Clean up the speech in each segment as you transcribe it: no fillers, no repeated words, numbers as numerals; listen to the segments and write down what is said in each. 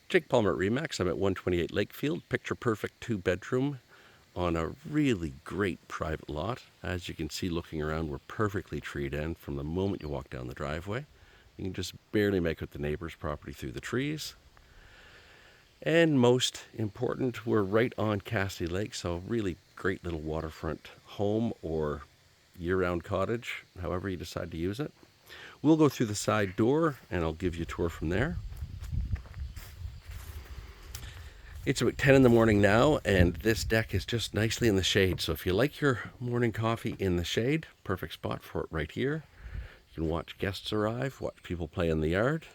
Jake Palmer at Remax. I'm at 128 Lakefield, picture perfect 2-bedroom on a really great private lot. As you can see looking around, we're perfectly treed in from the moment you walk down the driveway. You can just barely make out the neighbor's property through the trees. And most important, we're right on Cassidy Lake, so really great little waterfront home or year-round cottage, however you decide to use it. We'll go through the side door and I'll give you a tour from there. It's about 10 in the morning now, and this deck is just nicely in the shade. So if you like your morning coffee in the shade, perfect spot for it right here. You can watch guests arrive, watch people play in the yard,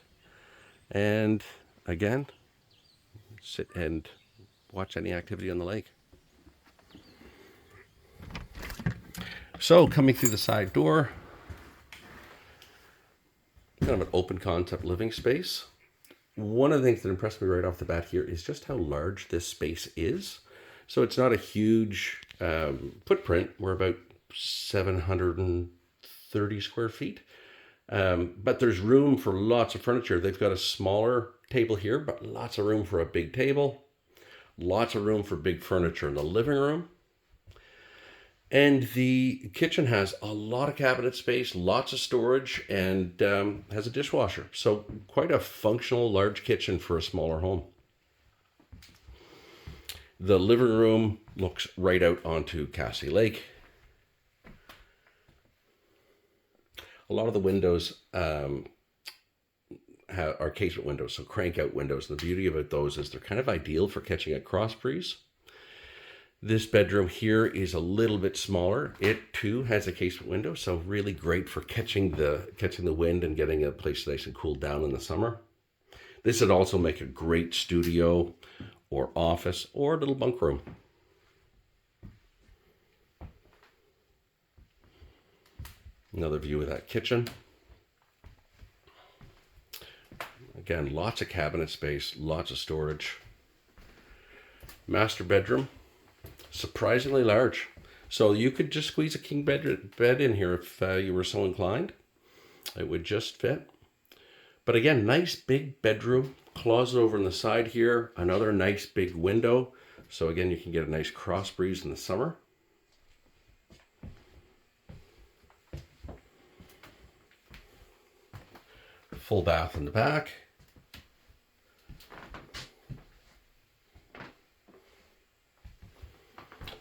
and again, sit and watch any activity on the lake. So coming through the side door, kind of an open concept living space. One of the things that impressed me right off the bat here is just how large this space is. So it's not a huge footprint. We're about 730 square feet. But there's room for lots of furniture. They've got a smaller table here, but lots of room for a big table. Lots of room for big furniture in the living room. And the kitchen has a lot of cabinet space, lots of storage, and has a dishwasher. So quite a functional, large kitchen for a smaller home. The living room looks right out onto Cassidy Lake. A lot of the windows are casement windows, so crank out windows. And the beauty about those is they're kind of ideal for catching a cross breeze. This bedroom here is a little bit smaller. It too has a casement window, so really great for catching the wind and getting a place nice and cooled down in the summer. This would also make a great studio or office or little bunk room. Another view of that kitchen. Again, lots of cabinet space, lots of storage. Master bedroom. Surprisingly large. So you could just squeeze a king bed in here if you were so inclined. It would just fit. But again, nice big bedroom, closet over on the side here, another nice big window. So again, you can get a nice cross breeze in the summer. Full bath in the back.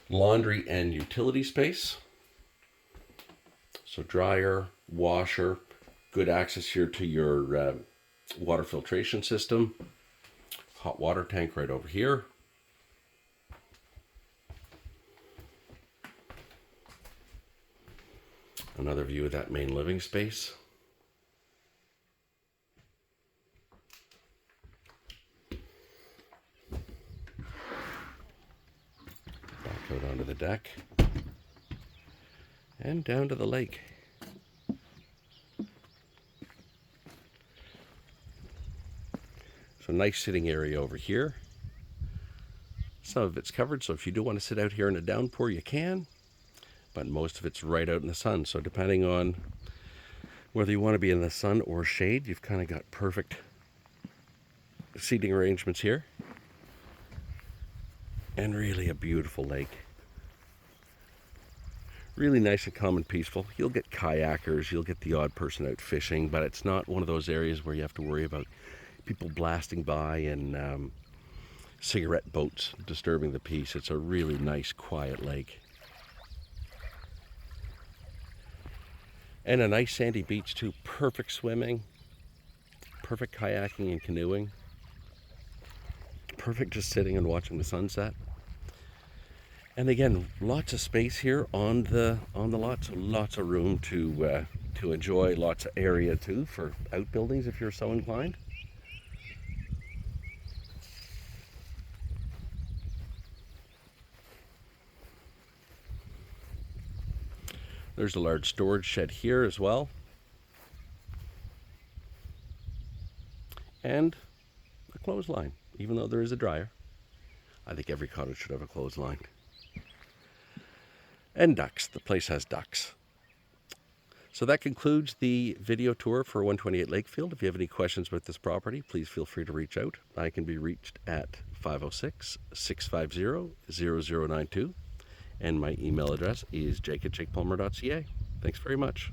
Laundry and utility space. So dryer, washer, good access here to your water filtration system. Hot water tank right over here. Another view of that main living space. Out onto the deck and down to the lake. So nice sitting area over here. Some of it's covered, so if you do want to sit out here in a downpour, you can, but most of it's right out in the sun. So depending on whether you want to be in the sun or shade, you've kind of got perfect seating arrangements here. And really a beautiful lake. Really nice and calm and peaceful. You'll get kayakers, you'll get the odd person out fishing, but it's not one of those areas where you have to worry about people blasting by and cigarette boats disturbing the peace. It's a really nice, quiet lake. And a nice sandy beach too. Perfect swimming, perfect kayaking and canoeing. Perfect just sitting and watching the sunset. And again, lots of space here on the lot, so lots of room to enjoy, lots of area too for outbuildings if you're so inclined. There's a large storage shed here as well. And a clothesline, even though there is a dryer. I think every cottage should have a clothesline. And ducks. The place has ducks. So that concludes the video tour for 128 Lakefield. If you have any questions about this property, please feel free to reach out. I can be reached at 506-650-0092, and my email address is jake@jakepalmer.ca. Thanks very much.